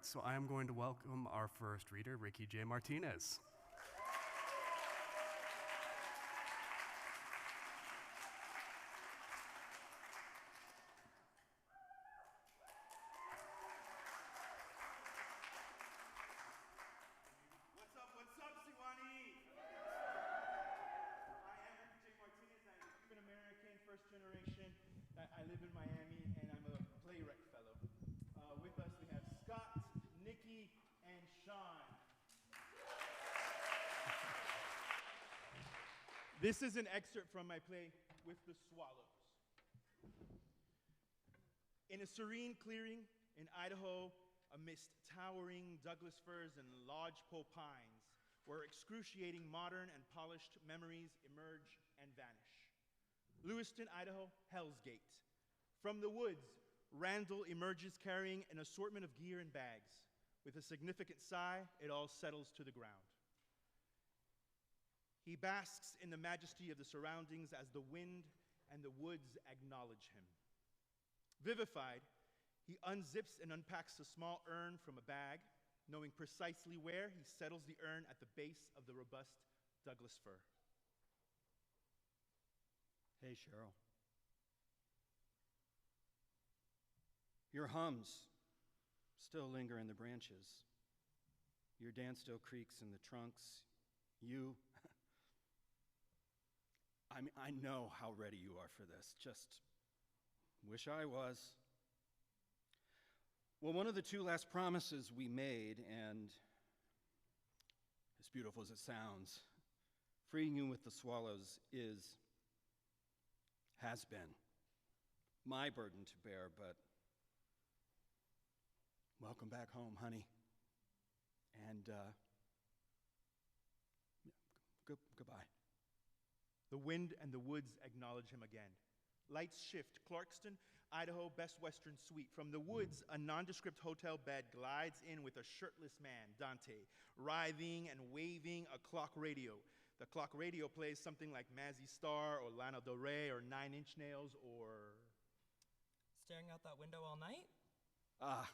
So I am going to welcome our first reader, Ricky J. Martinez. What's up, Siwani? I am Ricky J. Martinez. I'm a Cuban American, first generation. I live in Miami, and I'm a playwright fellow. With us, we have Scott, Nikki, and Sean. This is an excerpt from my play, With the Swallows. In a serene clearing in Idaho, amidst towering Douglas firs and lodgepole pines, where excruciating modern and polished memories emerge and vanish. Lewiston, Idaho, Hell's Gate. From the woods, Randall emerges carrying an assortment of gear and bags. With a significant sigh, it all settles to the ground. He basks in the majesty of the surroundings as the wind and the woods acknowledge him. Vivified, he unzips and unpacks a small urn from a bag, knowing precisely where he settles the urn at the base of the robust Douglas fir. Hey, Cheryl. Your hums still linger in the branches. Your dance still creaks in the trunks. You, I know how ready you are for this. Just wish I was. Well, one of the two last promises we made, and as beautiful as it sounds, freeing you with the swallows has been my burden to bear, but welcome back home, honey. And goodbye. The wind and the woods acknowledge him again. Lights shift. Clarkston, Idaho, Best Western Suite. From the woods, a nondescript hotel bed glides in with a shirtless man, Dante, writhing and waving a clock radio. The clock radio plays something like Mazzy Star or Lana Del Rey or Nine Inch Nails or... Staring out that window all night? Ah.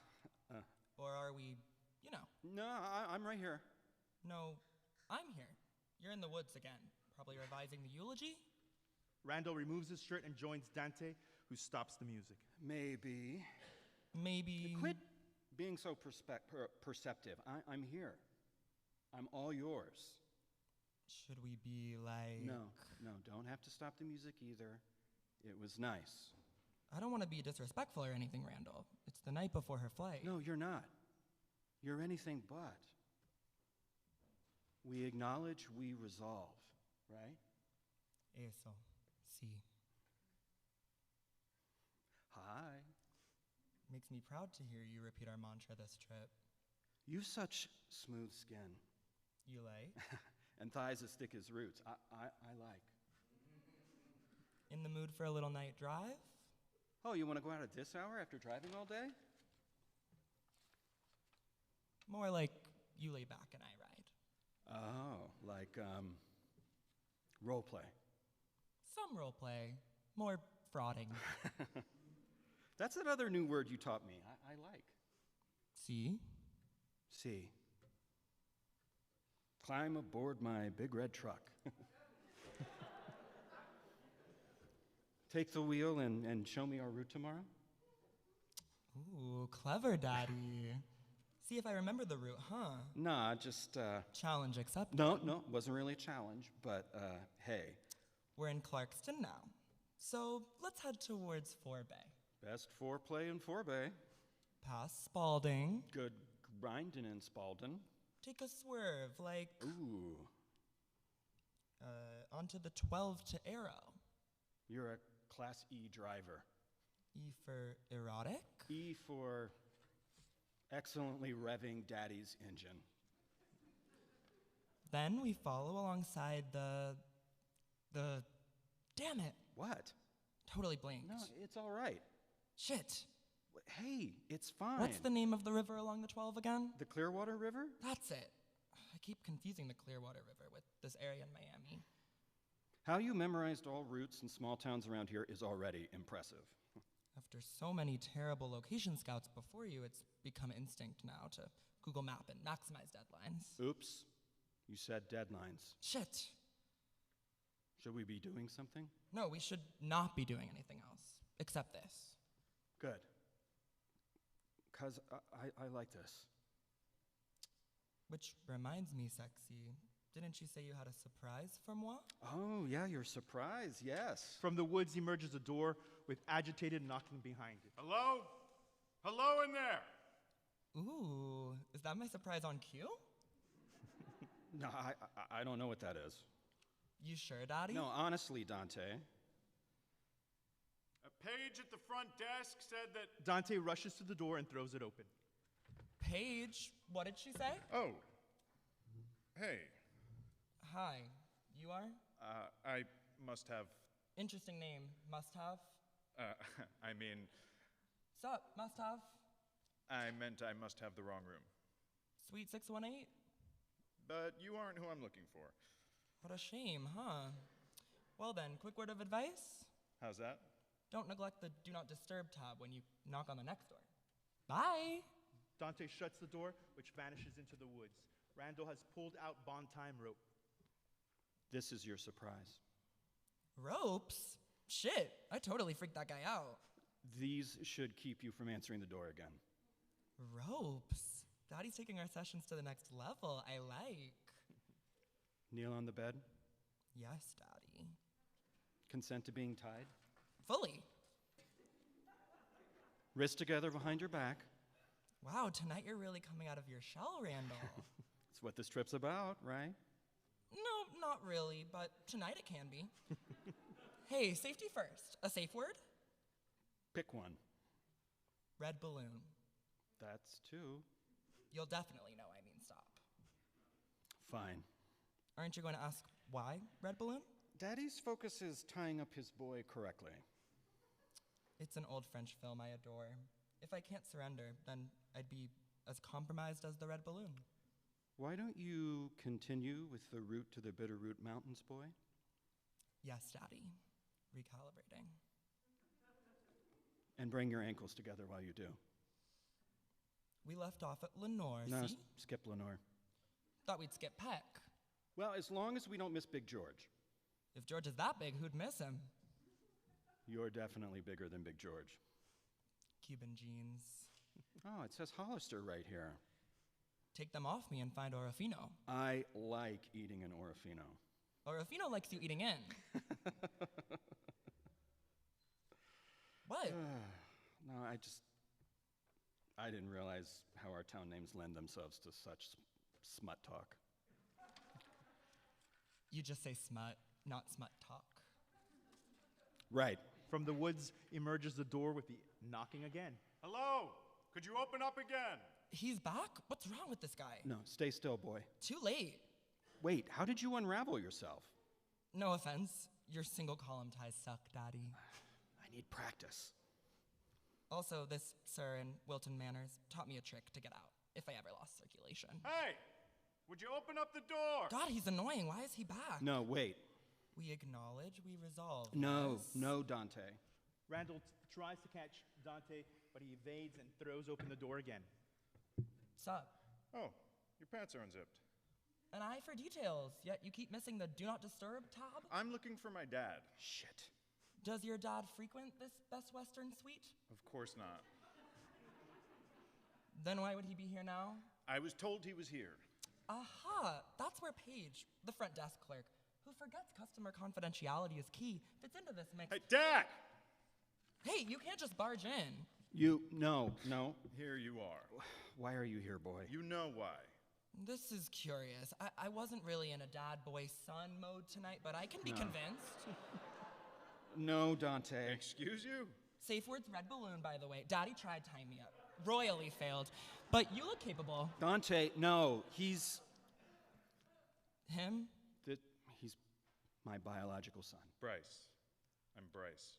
Or are we, No, I'm right here. No, I'm here. You're in the woods again, probably revising the eulogy? Randall removes his shirt and joins Dante, who stops the music. Maybe. Quit being so perceptive. I'm here. I'm all yours. Should we be like... No, don't have to stop the music either. It was nice. I don't want to be disrespectful or anything, Randall. It's the night before her flight. No, you're not. You're anything but. We acknowledge, we resolve, right? Eso, sí. Hi. Makes me proud to hear you repeat our mantra this trip. You've such smooth skin. You like? And thighs as thick as roots. I like. In the mood for a little night drive? Oh, you want to go out at this hour after driving all day? More like you lay back and I ride. Oh, like, role play. Some role play, more frauding. That's another new word you taught me. I like. See? See. Climb aboard my big red truck. Take the wheel and show me our route tomorrow? Ooh, clever, Daddy. See if I remember the route, huh? Nah, just, Challenge accepted. No, wasn't really a challenge, but, hey. We're in Clarkston now, so let's head towards Forebay. Best foreplay in Forebay. Past Spalding. Good grinding in Spalding. Take a swerve, like... Ooh. Onto the 12 to Arrow. You're a Class E driver. E for erotic? E for excellently revving Daddy's engine. Then we follow alongside the... Damn it. What? Totally blinked. No, it's all right. Shit. Hey, it's fine. What's the name of the river along the 12 again? The Clearwater River? That's it. I keep confusing the Clearwater River with this area in Miami. How you memorized all routes and small towns around here is already impressive. After so many terrible location scouts before you, it's become instinct now to Google Map and maximize deadlines. Oops. You said deadlines. Shit. Should we be doing something? No, we should not be doing anything else, except this. Good. Because I like this. Which reminds me, Sexy, didn't you say you had a surprise for moi? Oh, yeah, your surprise, yes. From the woods emerges a door with agitated knocking behind it. Hello? Hello in there! Ooh, is that my surprise on cue? No, I don't know what that is. You sure, Daddy? No, honestly, Dante. A page at the front desk said that... Dante rushes to the door and throws it open. Paige, what did she say? Oh. Hey. Hi, you are? I must have... Interesting name, must have? I mean... Sup, must have? I meant I must have the wrong room. Sweet 618? But you aren't who I'm looking for. What a shame, huh? Well then, quick word of advice? How's that? Don't neglect the Do Not Disturb tab when you knock on the next door. Bye! Dante shuts the door, which vanishes into the woods. Randall has pulled out bond time rope. This is your surprise. Ropes? Shit, I totally freaked that guy out. These should keep you from answering the door again. Ropes? Daddy's taking our sessions to the next level. I like. Kneel on the bed. Yes, Daddy. Consent to being tied. Fully. Wrists together behind your back. Wow, tonight you're really coming out of your shell, Randall. It's what this trip's about, right? No, not really, but tonight it can be. Hey, safety first. A safe word? Pick one. Red balloon. That's two. You'll definitely know I mean stop. Fine. Aren't you going to ask why red balloon? Daddy's focus is tying up his boy correctly. It's an old French film I adore. If I can't surrender, then I'd be as compromised as the red balloon. Why don't you continue with the route to the Bitterroot Mountains, boy? Yes, Daddy. Recalibrating. And bring your ankles together while you do. We left off at Lenore, No, see? skip Lenore. Thought we'd skip Peck. Well, as long as we don't miss Big George. If George is that big, who'd miss him? You're definitely bigger than Big George. Cuban jeans. Oh, it says Hollister right here. Take them off me and find Orofino. I like eating an Orofino. Orofino likes you eating in. What? No, I didn't realize how our town names lend themselves to such smut talk. You just say smut, not smut talk. Right. From the woods emerges the door with the knocking again. Hello? Could you open up again? He's back? What's wrong with this guy? No, stay still, boy. Too late. Wait, how did you unravel yourself? No offense. Your single column ties suck, Daddy. I need practice. Also, this sir in Wilton Manors taught me a trick to get out, if I ever lost circulation. Hey! Would you open up the door? God, he's annoying. Why is he back? No, wait. We acknowledge, we resolve. No, yes? no, Dante. Randall tries to catch Dante, but he evades and throws open the door again. Sup? Oh, your pants are unzipped. An eye for details, yet you keep missing the Do Not Disturb tab? I'm looking for my dad. Shit. Does your dad frequent this Best Western suite? Of course not. Then why would he be here now? I was told he was here. Aha! That's where Paige, the front desk clerk, who forgets customer confidentiality is key, fits into this mix. Hey, Dad! Hey, you can't just barge in. No. Here you are. Why are you here, boy? You know why. This is curious. I wasn't really in a dad, boy, son mode tonight, but I can be convinced. No, Dante. Excuse you? Safe word's red balloon, by the way. Daddy tried tying me up. Royally failed. But you look capable. Dante, no. He's Him? my biological son. Bryce. I'm Bryce.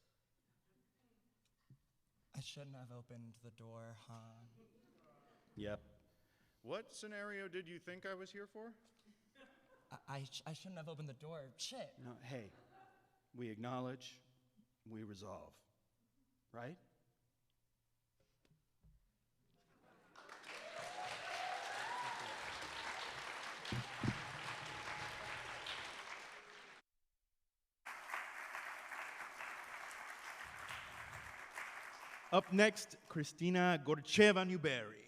I shouldn't have opened the door, huh? Yep. What scenario did you think I was here for? I shouldn't have opened the door. Shit. No, hey, we acknowledge, we resolve. Right? Up next, Kristina Gorcheva Newberry.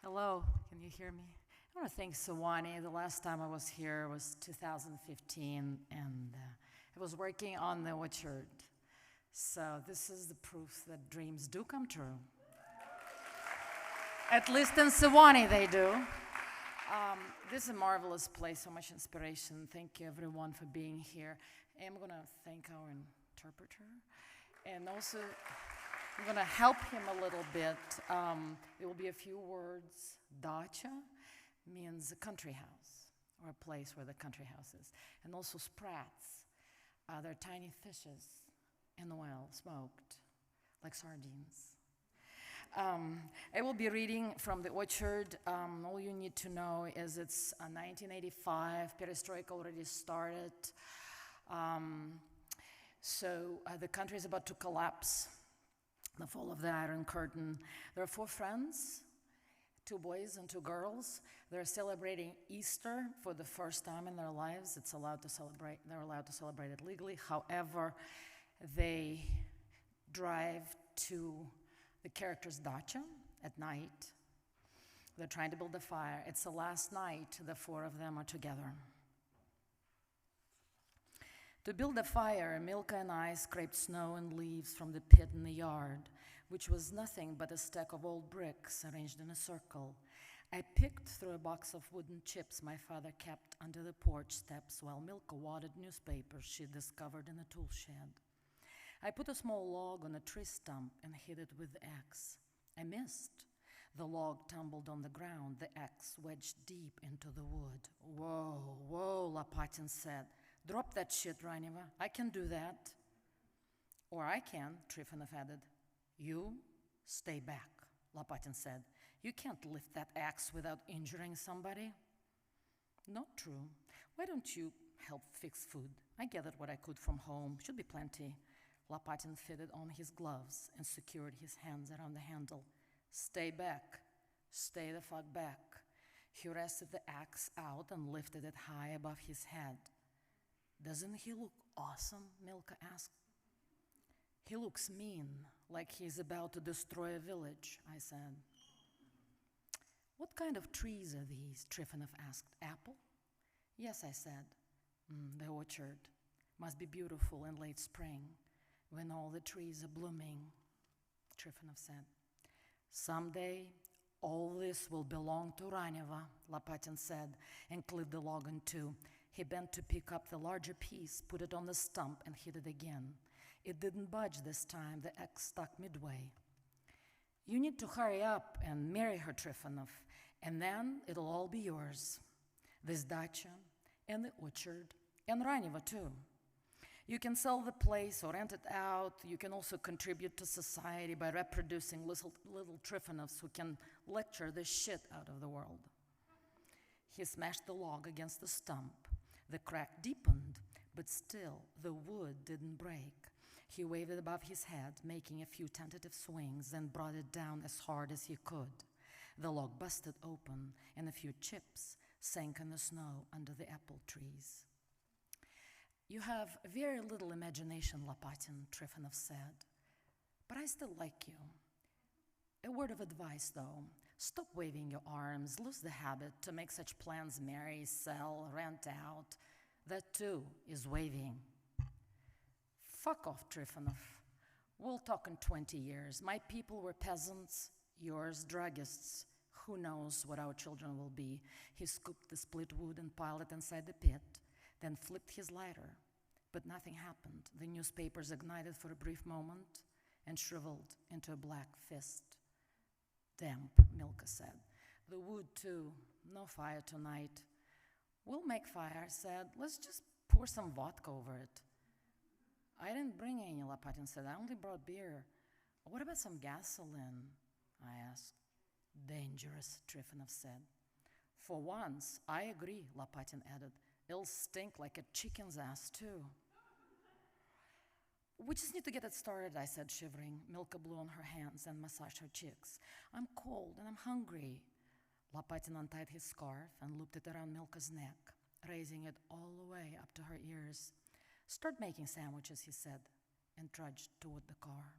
Hello, can you hear me? I want to thank Sawani. The last time I was here was 2015, and I was working on the orchard. So this is the proof that dreams do come true. At least in Sawani they do. This is a marvelous place, so much inspiration. Thank you everyone for being here. I'm going to thank our interpreter, and also I'm going to help him a little bit. There will be a few words. Dacha means a country house, or a place where the country house is. And also sprats. They're tiny fishes in the oil, smoked, like sardines. I will be reading from the orchard. All you need to know is it's 1985. Perestroika already started. So the country is about to collapse. The fall of the Iron Curtain. There are 4 friends, 2 boys and 2 girls. They're celebrating Easter for the first time in their lives. They're allowed to celebrate it legally. However, they drive to the character's dacha at night. They're trying to build a fire. It's the last night the 4 of them are together. To build a fire, Milka and I scraped snow and leaves from the pit in the yard, which was nothing but a stack of old bricks arranged in a circle. I picked through a box of wooden chips my father kept under the porch steps while Milka wadded newspapers she discovered in a tool shed. I put a small log on a tree stump and hit it with the axe. I missed. The log tumbled on the ground, the axe wedged deep into the wood. Whoa, whoa, Lapatin said. Drop that shit, Raniva. I can do that. Or I can, Trifonov added. You stay back, Lapatin said. You can't lift that axe without injuring somebody. Not true. Why don't you help fix food? I gathered what I could from home. Should be plenty. Lapatin fitted on his gloves and secured his hands around the handle. Stay back. Stay the fuck back. He rested the axe out and lifted it high above his head. Doesn't he look awesome? Milka asked. He looks mean, like he's about to destroy a village, I said. What kind of trees are these? Trifonov asked. Apple? Yes, I said. The orchard. Must be beautiful in late spring, when all the trees are blooming, Trifonov said. Someday, all this will belong to Raneva, Lapatin said, and clipped the log in 2. He bent to pick up the larger piece, put it on the stump, and hit it again. It didn't budge this time. The axe stuck midway. You need to hurry up and marry her, Trifonov, and then it'll all be yours. This dacha, and the orchard, and Raneva too. You can sell the place or rent it out. You can also contribute to society by reproducing little Trifonovs who can lecture the shit out of the world. He smashed the log against the stump. The crack deepened, but still the wood didn't break. He waved it above his head, making a few tentative swings, and brought it down as hard as he could. The log busted open, and a few chips sank in the snow under the apple trees. You have very little imagination, Lapatin, Trifonov said, but I still like you. A word of advice, though. Stop waving your arms, lose the habit to make such plans: marry, sell, rent out. That too is waving. Fuck off, Trifonov. We'll talk in 20 years. My people were peasants, yours druggists. Who knows what our children will be? He scooped the split wood and piled it inside the pit, then flipped his lighter. But nothing happened. The newspapers ignited for a brief moment and shriveled into a black fist. Damp, Milka said. The wood, too. No fire tonight. We'll make fire, I said. Let's just pour some vodka over it. I didn't bring any, Lapatin said. I only brought beer. What about some gasoline? I asked. Dangerous, Trifonov said. For once, I agree, Lapatin added. It'll stink like a chicken's ass, too. We just need to get it started, I said, shivering. Milka blew on her hands and massaged her cheeks. I'm cold and I'm hungry. Lapatin untied his scarf and looped it around Milka's neck, raising it all the way up to her ears. Start making sandwiches, he said, and trudged toward the car.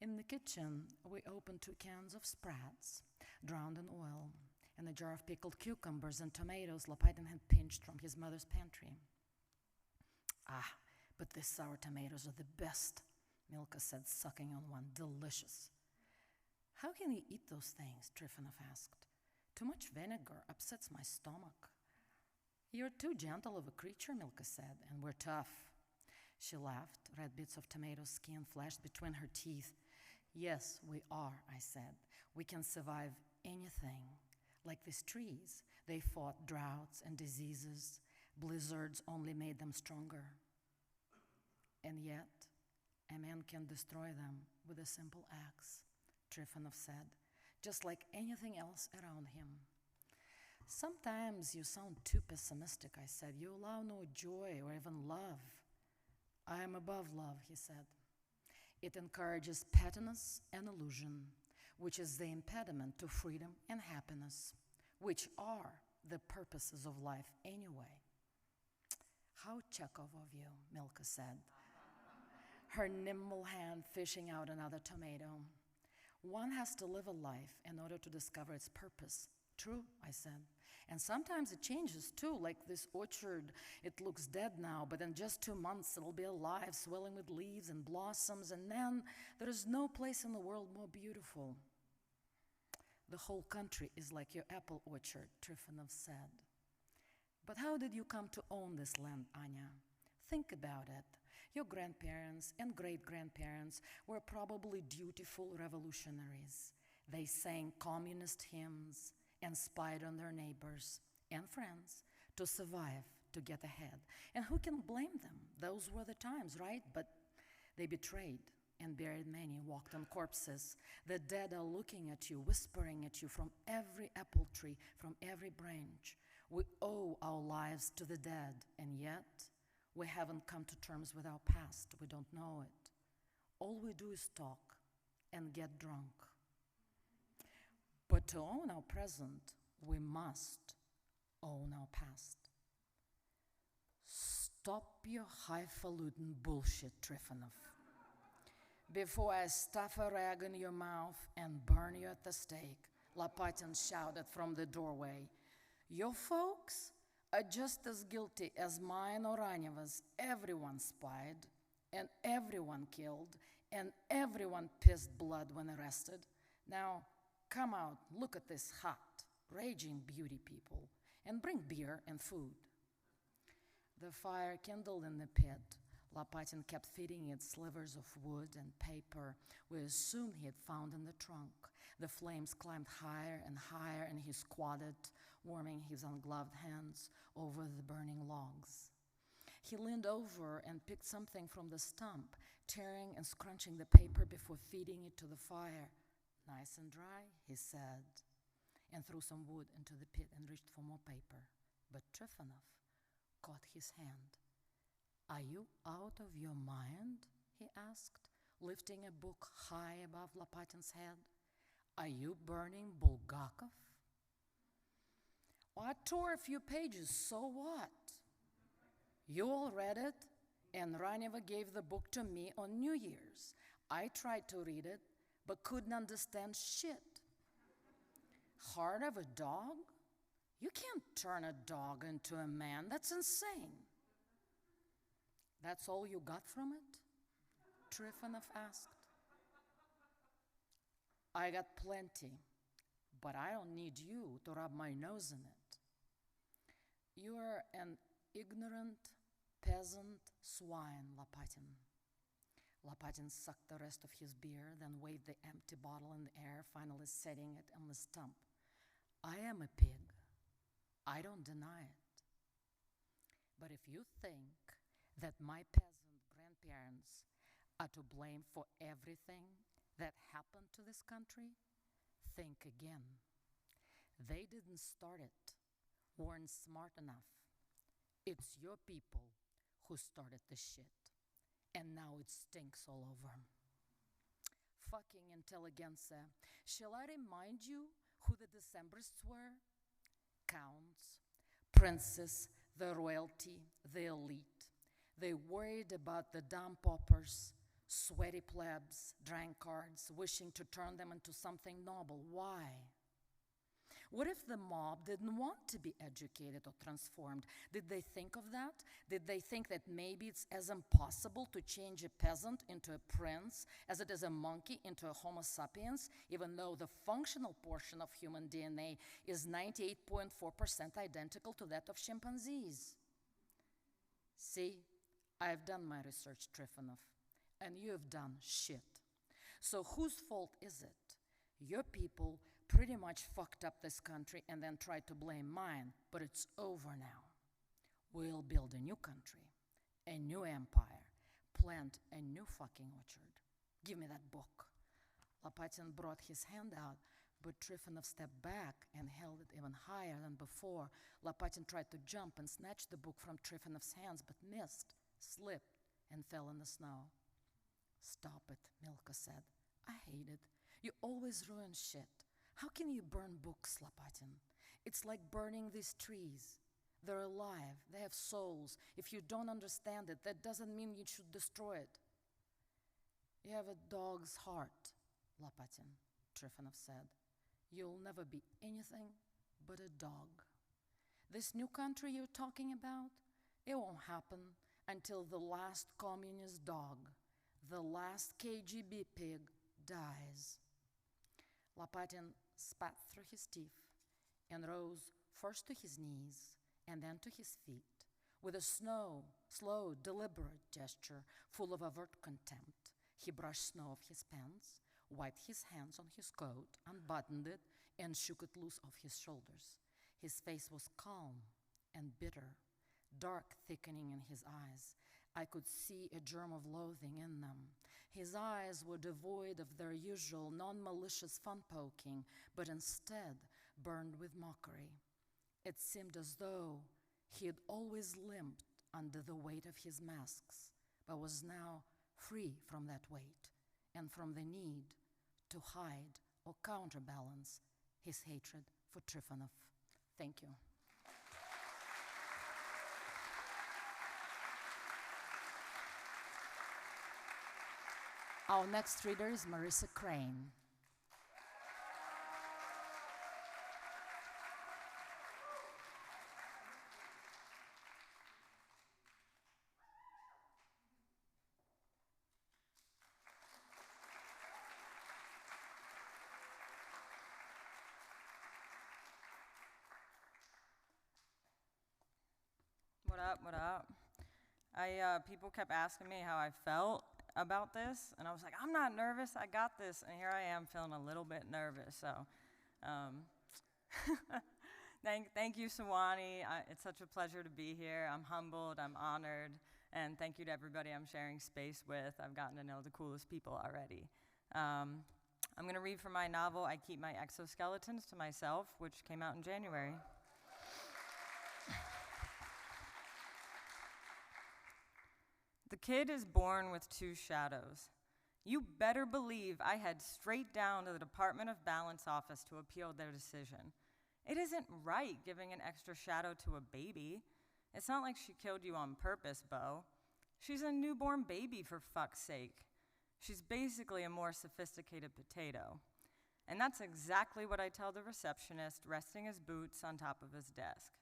In the kitchen, we opened 2 cans of Sprouts, drowned in oil, and a jar of pickled cucumbers and tomatoes Lapatin had pinched from his mother's pantry. Ah, but these sour tomatoes are the best, Milka said, sucking on one. Delicious. How can you eat those things? Trifonov asked. Too much vinegar upsets my stomach. You're too gentle of a creature, Milka said, and we're tough. She laughed. Red bits of tomato skin flashed between her teeth. Yes, we are, I said. We can survive anything. Like these trees. They fought droughts and diseases. Blizzards only made them stronger. And yet, a man can destroy them with a simple axe, Trifonov said, just like anything else around him. Sometimes you sound too pessimistic, I said. You allow no joy or even love. I am above love, he said. It encourages pettiness and illusion, which is the impediment to freedom and happiness, which are the purposes of life anyway. How Chekhov of you, Milka said, her nimble hand fishing out another tomato. One has to live a life in order to discover its purpose. True, I said. And sometimes it changes too, like this orchard. It looks dead now, but in just 2 months it'll be alive, swelling with leaves and blossoms, and then there is no place in the world more beautiful. The whole country is like your apple orchard, Trifonov said. But how did you come to own this land, Anya? Think about it. Your grandparents and great-grandparents were probably dutiful revolutionaries. They sang communist hymns and spied on their neighbors and friends to survive, to get ahead. And who can blame them? Those were the times, right? But they betrayed and buried many, walked on corpses. The dead are looking at you, whispering at you from every apple tree, from every branch. We owe our lives to the dead, and yet we haven't come to terms with our past. We don't know it. All we do is talk and get drunk. But to own our present, we must own our past. Stop your highfalutin bullshit, Trifonov, before I stuff a rag in your mouth and burn you at the stake, Lapatin shouted from the doorway. Your folks are just as guilty as mine or Anyeva's. Everyone spied, and everyone killed, and everyone pissed blood when arrested. Now, come out, look at this hot, raging beauty people, and bring beer and food. The fire kindled in the pit. Lapatin kept feeding it slivers of wood and paper we assumed he had found in the trunk. The flames climbed higher and higher, and he squatted, warming his ungloved hands over the burning logs. He leaned over and picked something from the stump, tearing and scrunching the paper before feeding it to the fire. Nice and dry, he said, and threw some wood into the pit and reached for more paper. But Trifonov caught his hand. Are you out of your mind? He asked, lifting a book high above Lapatin's head. Are you burning Bulgakov? Well, I tore a few pages, so what? You all read it, and Raneva gave the book to me on New Year's. I tried to read it, but couldn't understand shit. Heart of a dog? You can't turn a dog into a man. That's insane. That's all you got from it? Trifonov asked. I got plenty, but I don't need you to rub my nose in it. You're an ignorant peasant swine, Lapatin. Lapatin sucked the rest of his beer, then waved the empty bottle in the air, finally setting it on the stump. I am a pig. I don't deny it. But if you think that my peasant grandparents are to blame for everything that happened to this country, think again. They didn't start it, weren't smart enough. It's your people who started the shit. and now it stinks all over. Fucking intelligentsia. Shall I remind you who the Decembrists were? Counts, princes, the royalty, the elite. They worried about the dumb paupers, sweaty plebs, drunkards, wishing to turn them into something noble. Why? What if the mob didn't want to be educated or transformed? Did they think of that? Did they think that maybe it's as impossible to change a peasant into a prince as it is a monkey into a Homo sapiens, even though the functional portion of human DNA is 98.4% identical to that of chimpanzees? See, I've done my research, Trifonov, and you have done shit. So whose fault is it? Your people pretty much fucked up this country and then tried to blame mine, but it's over now. We'll build a new country, a new empire, plant a new fucking orchard. Give me that book. Lopatin brought his hand out, but Trifonov stepped back and held it even higher than before. Lopatin tried to jump and snatch the book from Trifonov's hands, but missed, slipped, and fell in the snow. Stop it, Milka said. I hate it. You always ruin shit. How can you burn books, Lopatin? It's like burning these trees. They're alive. They have souls. If you don't understand it, that doesn't mean you should destroy it. You have a dog's heart, Lopatin, Trifonov said. You'll never be anything but a dog. This new country you're talking about, it won't happen until the last communist dog, the last KGB pig, dies. Lopatin spat through his teeth and rose first to his knees and then to his feet with a slow, deliberate gesture full of overt contempt. He brushed snow off his pants, wiped his hands on his coat, unbuttoned it, and shook it loose off his shoulders. His face was calm and bitter, dark thickening in his eyes. I could see a germ of loathing in them. His eyes were devoid of their usual non-malicious fun-poking, but instead burned with mockery. It seemed as though he had always limped under the weight of his masks, but was now free from that weight and from the need to hide or counterbalance his hatred for Trifonov. Thank you. Our next reader is Marissa Crane. What up? People kept asking me how I felt about this, and I was like, I'm not nervous, I got this, and here I am feeling a little bit nervous, so thank you, Sawani. It's such a pleasure to be here. I'm humbled, I'm honored, and thank you to everybody I'm sharing space with. I've gotten to know the coolest people already. I'm going to read from my novel, I Keep My Exoskeletons to Myself, which came out in January. The kid is born with two shadows. You better believe I head straight down to the Department of Balance office to appeal their decision. It isn't right giving an extra shadow to a baby. It's not like she killed you on purpose, Beau. She's a newborn baby, for fuck's sake. She's basically a more sophisticated potato. And that's exactly what I tell the receptionist, resting his boots on top of his desk.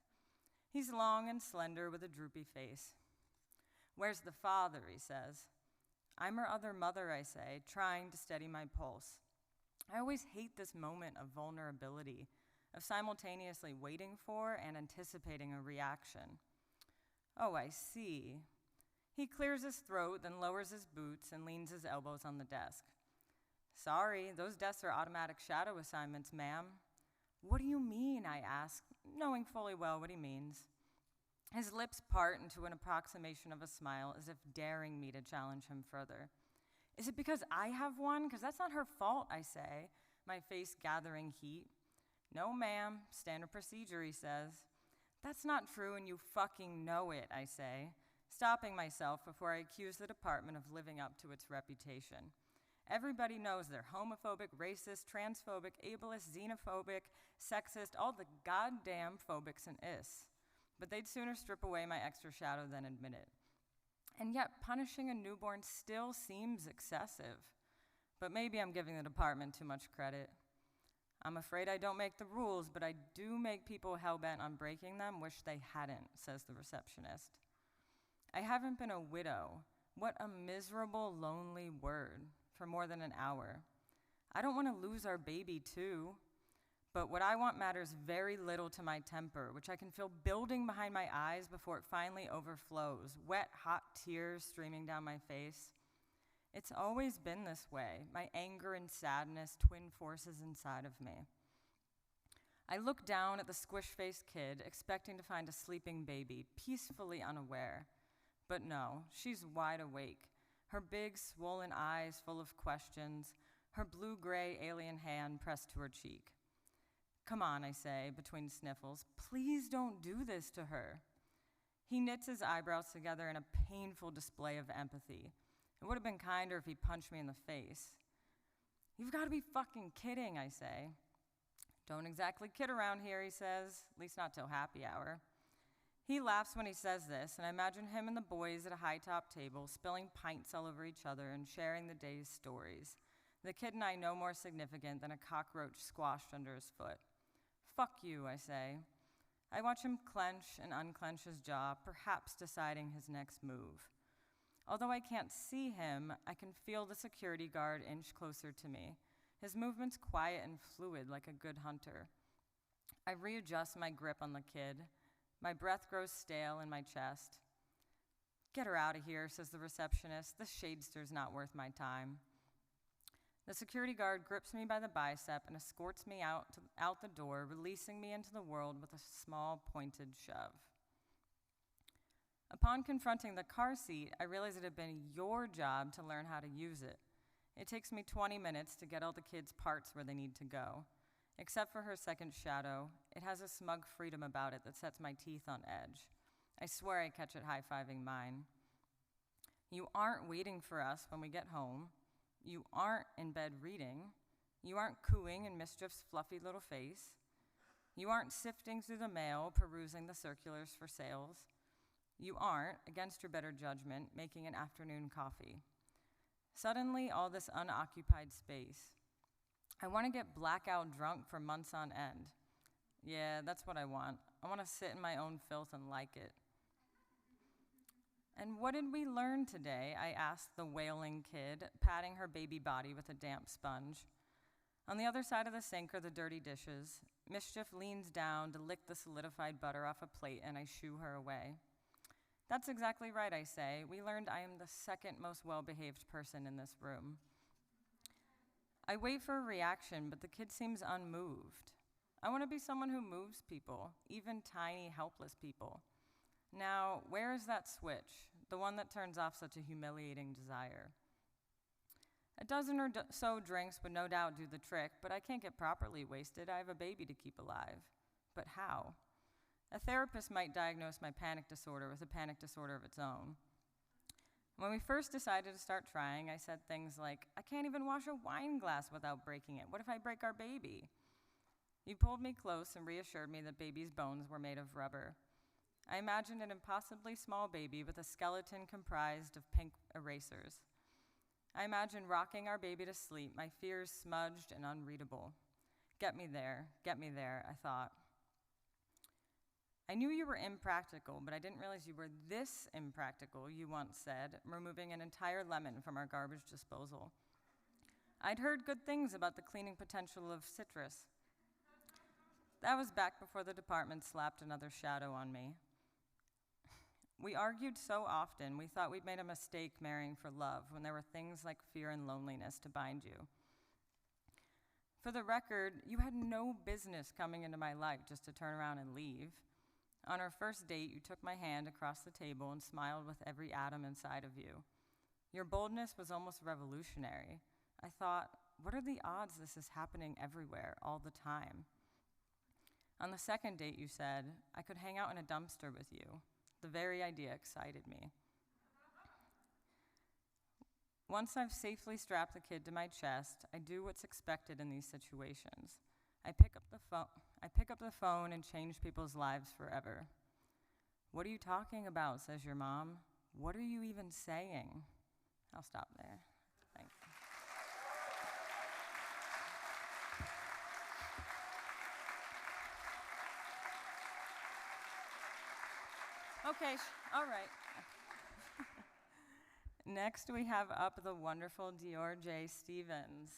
He's long and slender with a droopy face. Where's the father, he says. I'm her other mother, I say, trying to steady my pulse. I always hate this moment of vulnerability, of simultaneously waiting for and anticipating a reaction. Oh, I see. He clears his throat, then lowers his boots and leans his elbows on the desk. Sorry, those desks are automatic shadow assignments, ma'am. What do you mean, I ask, knowing fully well what he means. His lips part into an approximation of a smile, as if daring me to challenge him further. Is it because I have one? Because that's not her fault, I say, my face gathering heat. No, ma'am, standard procedure, he says. That's not true, and you fucking know it, I say, stopping myself before I accuse the department of living up to its reputation. Everybody knows they're homophobic, racist, transphobic, ableist, xenophobic, sexist, all the goddamn phobics and is. But they'd sooner strip away my extra shadow than admit it. And yet, punishing a newborn still seems excessive. But maybe I'm giving the department too much credit. I'm afraid I don't make the rules, but I do make people hell-bent on breaking them wish they hadn't, says the receptionist. I haven't been a widow. What a miserable, lonely word. For more than an hour. I don't want to lose our baby too. But what I want matters very little to my temper, which I can feel building behind my eyes before it finally overflows, wet, hot tears streaming down my face. It's always been this way, my anger and sadness, twin forces inside of me. I look down at the squish-faced kid, expecting to find a sleeping baby, peacefully unaware. But no, she's wide awake. Her big, swollen eyes full of questions, her blue-gray alien hand pressed to her cheek. Come on, I say, between sniffles, please don't do this to her. He knits his eyebrows together in a painful display of empathy. It would have been kinder if he punched me in the face. You've got to be fucking kidding, I say. Don't exactly kid around here, he says, at least not till happy hour. He laughs when he says this, and I imagine him and the boys at a high-top table spilling pints all over each other and sharing the day's stories. The kid and I no more significant than a cockroach squashed under his foot. Fuck you, I say. I watch him clench and unclench his jaw, perhaps deciding his next move. Although I can't see him, I can feel the security guard inch closer to me. His movement's quiet and fluid like a good hunter. I readjust my grip on the kid. My breath grows stale in my chest. Get her out of here, says the receptionist. This shadester's not worth my time. The security guard grips me by the bicep and escorts me out the door, releasing me into the world with a small, pointed shove. Upon confronting the car seat, I realize it had been your job to learn how to use it. It takes me 20 minutes to get all the kids' parts where they need to go. Except for her second shadow, it has a smug freedom about it that sets my teeth on edge. I swear I catch it high-fiving mine. You aren't waiting for us when we get home. You aren't in bed reading. You aren't cooing in Mischief's fluffy little face. You aren't sifting through the mail, perusing the circulars for sales. You aren't, against your better judgment, making an afternoon coffee. Suddenly, all this unoccupied space. I want to get blackout drunk for months on end. Yeah, that's what I want. I want to sit in my own filth and like it. And what did we learn today? I asked the wailing kid, patting her baby body with a damp sponge. On the other side of the sink are the dirty dishes. Mischief leans down to lick the solidified butter off a plate, and I shoo her away. That's exactly right, I say. We learned I am the second most well-behaved person in this room. I wait for a reaction, but the kid seems unmoved. I want to be someone who moves people, even tiny, helpless people. Now, where is that switch, the one that turns off such a humiliating desire? A dozen or so drinks would no doubt do the trick, but I can't get properly wasted. I have a baby to keep alive. But how? A therapist might diagnose my panic disorder with a panic disorder of its own. When we first decided to start trying, I said things like, I can't even wash a wine glass without breaking it. What if I break our baby? You pulled me close and reassured me that baby's bones were made of rubber. I imagined an impossibly small baby with a skeleton comprised of pink erasers. I imagined rocking our baby to sleep, my fears smudged and unreadable. Get me there, I thought. I knew you were impractical, but I didn't realize you were this impractical, you once said, removing an entire lemon from our garbage disposal. I'd heard good things about the cleaning potential of citrus. That was back before the department slapped another shadow on me. We argued so often, we thought we'd made a mistake marrying for love when there were things like fear and loneliness to bind you. For the record, you had no business coming into my life just to turn around and leave. On our first date, you took my hand across the table and smiled with every atom inside of you. Your boldness was almost revolutionary. I thought, what are the odds this is happening everywhere, all the time? On the second date, you said, I could hang out in a dumpster with you. The very idea excited me. Once I've safely strapped the kid to my chest, I do what's expected in these situations. I pick up the phone and change people's lives forever. What are you talking about, says your mom. What are you even saying? I'll stop there. Thank you. Okay, all right. Next, we have up the wonderful Dior J. Stevens.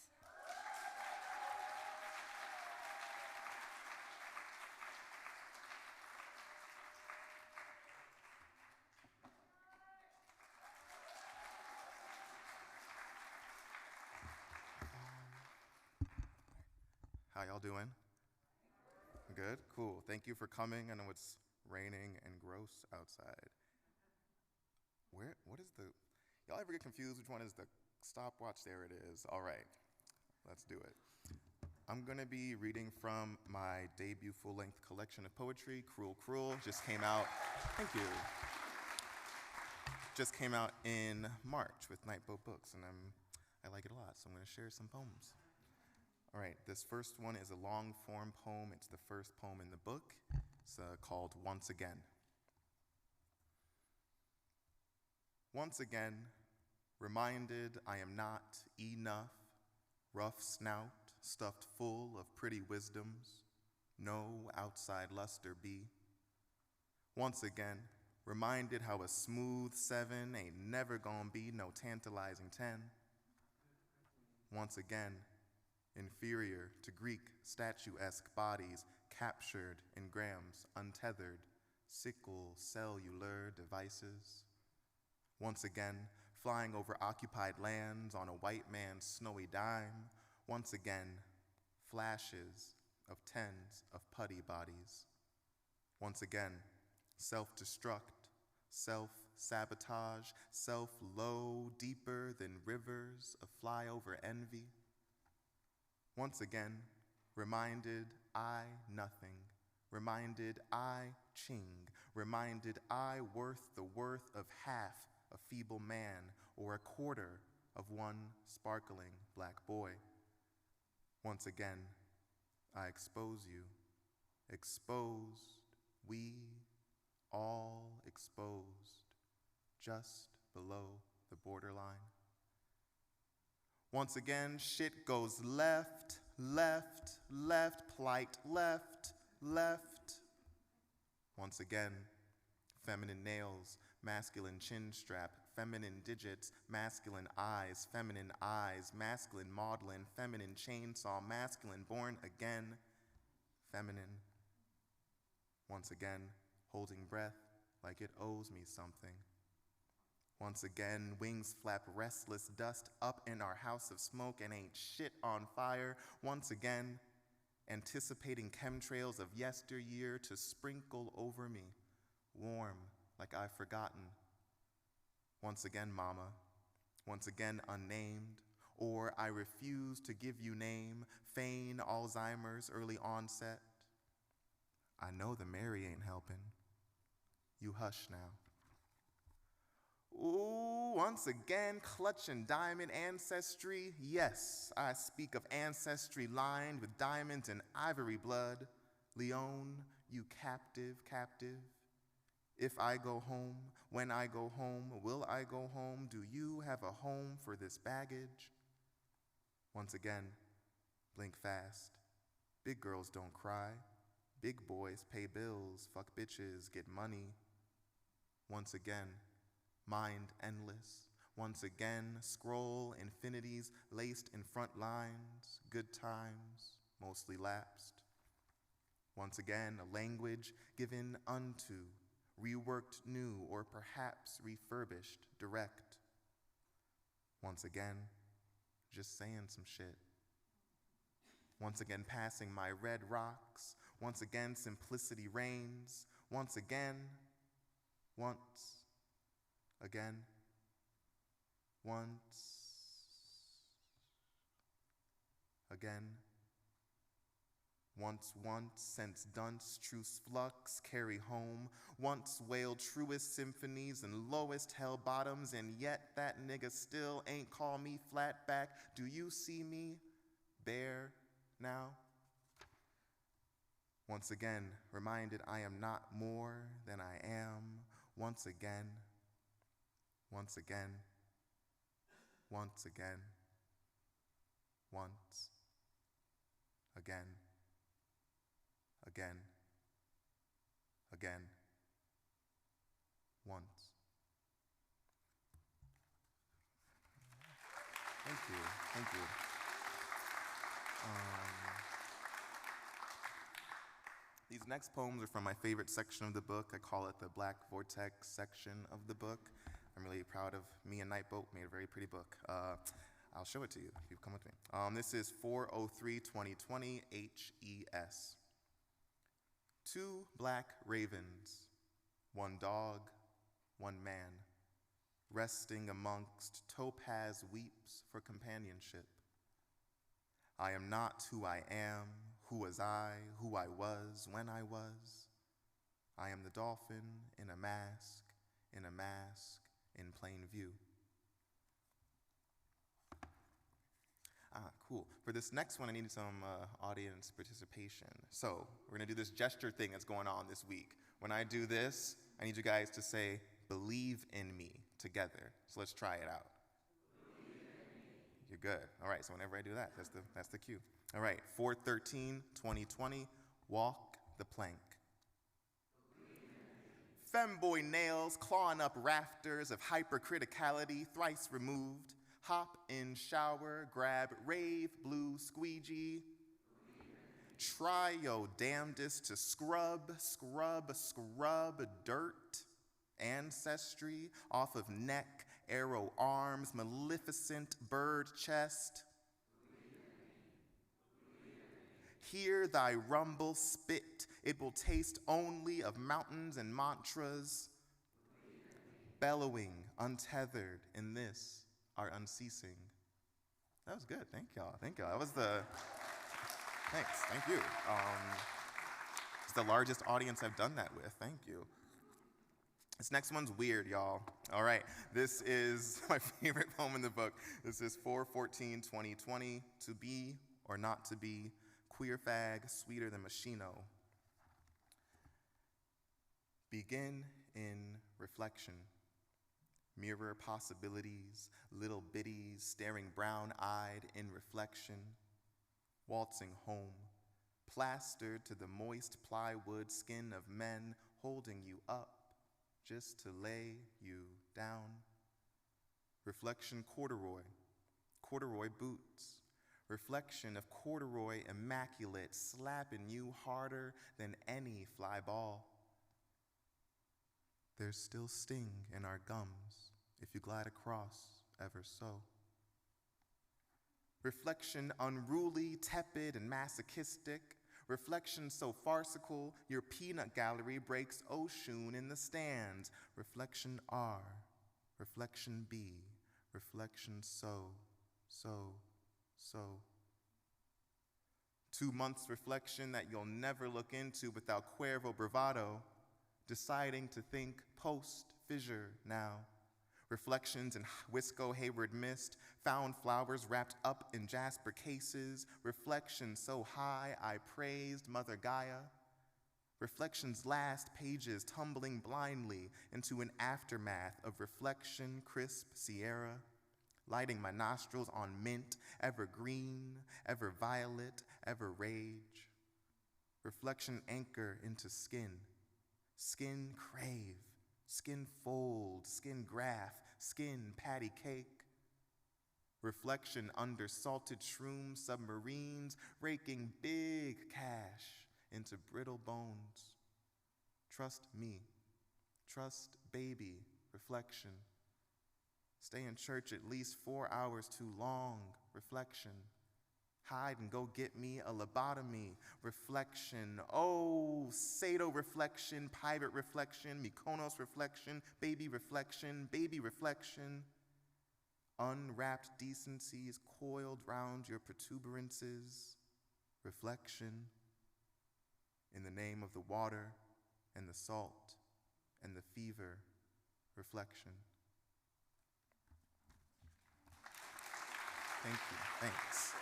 How y'all doing? Good? Cool. Thank you for coming. I know it's raining and gross outside. What is the, y'all ever get confused which one is the stopwatch? There it is. All right, let's do it. I'm gonna be reading from my debut full-length collection of poetry, Cruel Cruel, just came out, thank you. Just came out in March with Nightboat Books, and I like it a lot, so I'm gonna share some poems. All right, this first one is a long-form poem. It's the first poem in the book. It's called Once Again. Once again, reminded I am not enough, rough snout, stuffed full of pretty wisdoms, no outside luster be. Once again, reminded how a smooth 7 ain't never gonna be no tantalizing 10. Once again, inferior to Greek statuesque bodies captured in grams, untethered, sickle cellular devices. Once again, flying over occupied lands on a white man's snowy dime. Once again, flashes of tens of putty bodies. Once again, self-destruct, self-sabotage, self-low deeper than rivers of flyover envy. Once again, reminded I nothing, reminded I ching, reminded I worth the worth of half a feeble man or a quarter of one sparkling black boy. Once again, I expose you, exposed, we all exposed, just below the borderline. Once again, shit goes left, left, left, plight left, left. Once again, feminine nails, masculine chin strap, feminine digits, masculine eyes, masculine maudlin, feminine chainsaw, masculine born again, feminine. Once again, holding breath like it owes me something. Once again, wings flap restless, dust up in our house of smoke and ain't shit on fire. Once again, anticipating chemtrails of yesteryear to sprinkle over me, warm like I've forgotten. Once again, mama, once again unnamed, or I refuse to give you name, feign Alzheimer's early onset. I know the Mary ain't helping. You hush now. Ooh, once again, clutching diamond ancestry. Yes, I speak of ancestry lined with diamonds and ivory blood. Leon, you captive, captive. If I go home, when I go home, will I go home? Do you have a home for this baggage? Once again, blink fast. Big girls don't cry. Big boys pay bills, fuck bitches, get money. Once again, mind endless. Once again, scroll infinities laced in front lines, good times, mostly lapsed. Once again, a language given unto, reworked new, or perhaps refurbished direct. Once again, just saying some shit. Once again, passing my red rocks. Once again, simplicity reigns. Once again, once again, once again, Once, since dunce, truce flux, carry home. Once wailed truest symphonies and lowest hell bottoms, and yet that nigga still ain't call me flat back. Do you see me bare now? Once again, reminded I am not more than I am. Once again, once again, once again, once again. Again, again, once. Thank you, thank you. These next poems are from my favorite section of the book. I call it the Black Vortex section of the book. I'm really proud of me and Nightboat, made a very pretty book. I'll show it to you if you come with me. This is 4/03/2020 HES. 2 black ravens, 1 dog, 1 man, resting amongst topaz weeps for companionship. I am not who I am, who was I, who I was when I was. I am the dolphin in a mask, in plain view. Cool. For this next one, I need some audience participation. So we're going to do this gesture thing that's going on this week. When I do this, I need you guys to say, "Believe in me," together. So let's try it out. Believe in me. You're good. All right, so whenever I do that, that's the cue. All right, 4/13/2020, walk the plank. Femboy nails clawing up rafters of hypercriticality thrice removed. Hop in shower, grab rave blue squeegee. Try your damnedest to scrub dirt, ancestry off of neck, arrow arms, maleficent bird chest. Hear thy rumble spit, it will taste only of mountains and mantras. Bellowing, untethered in this, are unceasing. That was good, thank y'all. That was thanks, thank you. It's the largest audience I've done that with, thank you. This next one's weird, y'all. All right, this is my favorite poem in the book. This is 4/14/2020, To Be or Not to Be, Queer Fag, Sweeter Than Machino. Begin in reflection. Mirror possibilities, little biddies staring brown-eyed in reflection. Waltzing home, plastered to the moist plywood skin of men holding you up just to lay you down. Reflection corduroy boots. Reflection of corduroy immaculate, slapping you harder than any fly ball. There's still sting in our gums if you glide across ever so. Reflection unruly, tepid, and masochistic. Reflection so farcical, your peanut gallery breaks Oshun in the stands. Reflection R, reflection B, reflection so. 2 months reflection that you'll never look into without Cuervo bravado. Deciding to think post-fissure now. Reflections in Wisco Hayward mist, found flowers wrapped up in jasper cases. Reflections so high I praised Mother Gaia. Reflections last pages tumbling blindly into an aftermath of reflection crisp Sierra. Lighting my nostrils on mint, ever green, ever violet, ever rage. Reflection anchor into skin. Skin crave, skin fold, skin graft, skin patty cake. Reflection under salted shroom submarines, raking big cash into brittle bones. Trust me, trust baby, reflection. Stay in church at least 4 hours too long, reflection. Hide and go get me a lobotomy, reflection. Oh, Sado reflection, pirate reflection, Mykonos reflection, baby reflection, baby reflection. Unwrapped decencies coiled round your protuberances, reflection. in the name of the water and the salt and the fever reflection. Thank you. Thanks.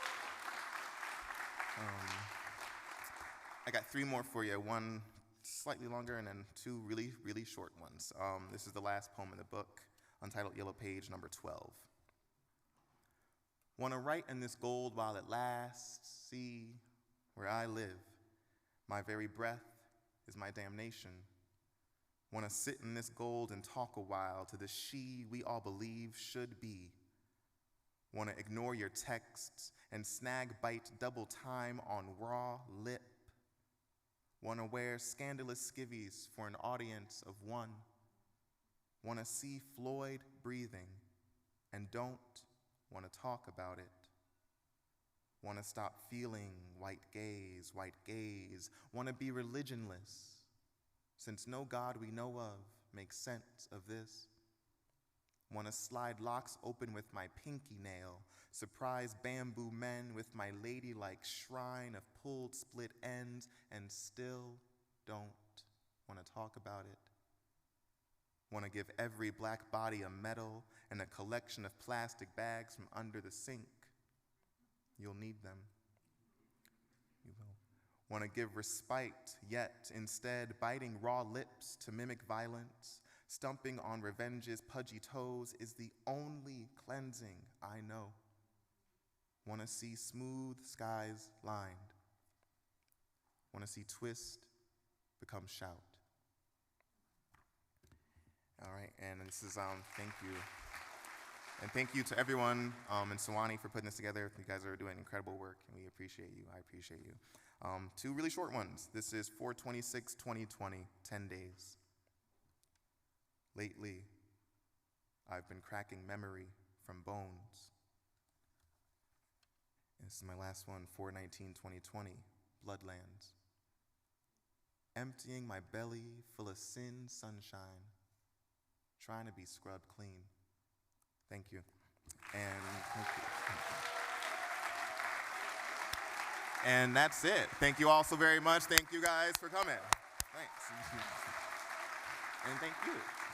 I got 3 more for you. One slightly longer and then 2 really, really short ones. This is the last poem in the book, untitled Yellow Page, number 12. Wanna write in this gold while it lasts, see where I live. My very breath is my damnation. Wanna sit in this gold and talk a while to the she we all believe should be. Wanna ignore your texts and snag bite double time on raw lip. Wanna wear scandalous skivvies for an audience of 1. Wanna see Floyd breathing and don't wanna talk about it. Wanna stop feeling white gaze, wanna be religionless, since no God we know of makes sense of this. Wanna slide locks open with my pinky nail, surprise bamboo men with my ladylike shrine of pulled split ends, and still don't wanna talk about it. Wanna give every black body a medal and a collection of plastic bags from under the sink. You'll need them. You will. Wanna give respite, yet instead biting raw lips to mimic violence. Stumping on revenge's pudgy toes is the only cleansing I know. Wanna see smooth skies lined. Wanna see twist become shout. All right, and this is, thank you. And thank you to everyone in Sewanee for putting this together. You guys are doing incredible work, and we appreciate you. I appreciate you. 2 really short ones. This is 4/26/2020, 10 days. Lately, I've been cracking memory from bones. And this is my last one, 4/19/2020, Bloodlands. Emptying my belly full of sin sunshine, trying to be scrubbed clean. Thank you. And thank you. And that's it. Thank you all so very much. Thank you guys for coming. Thanks. And thank you.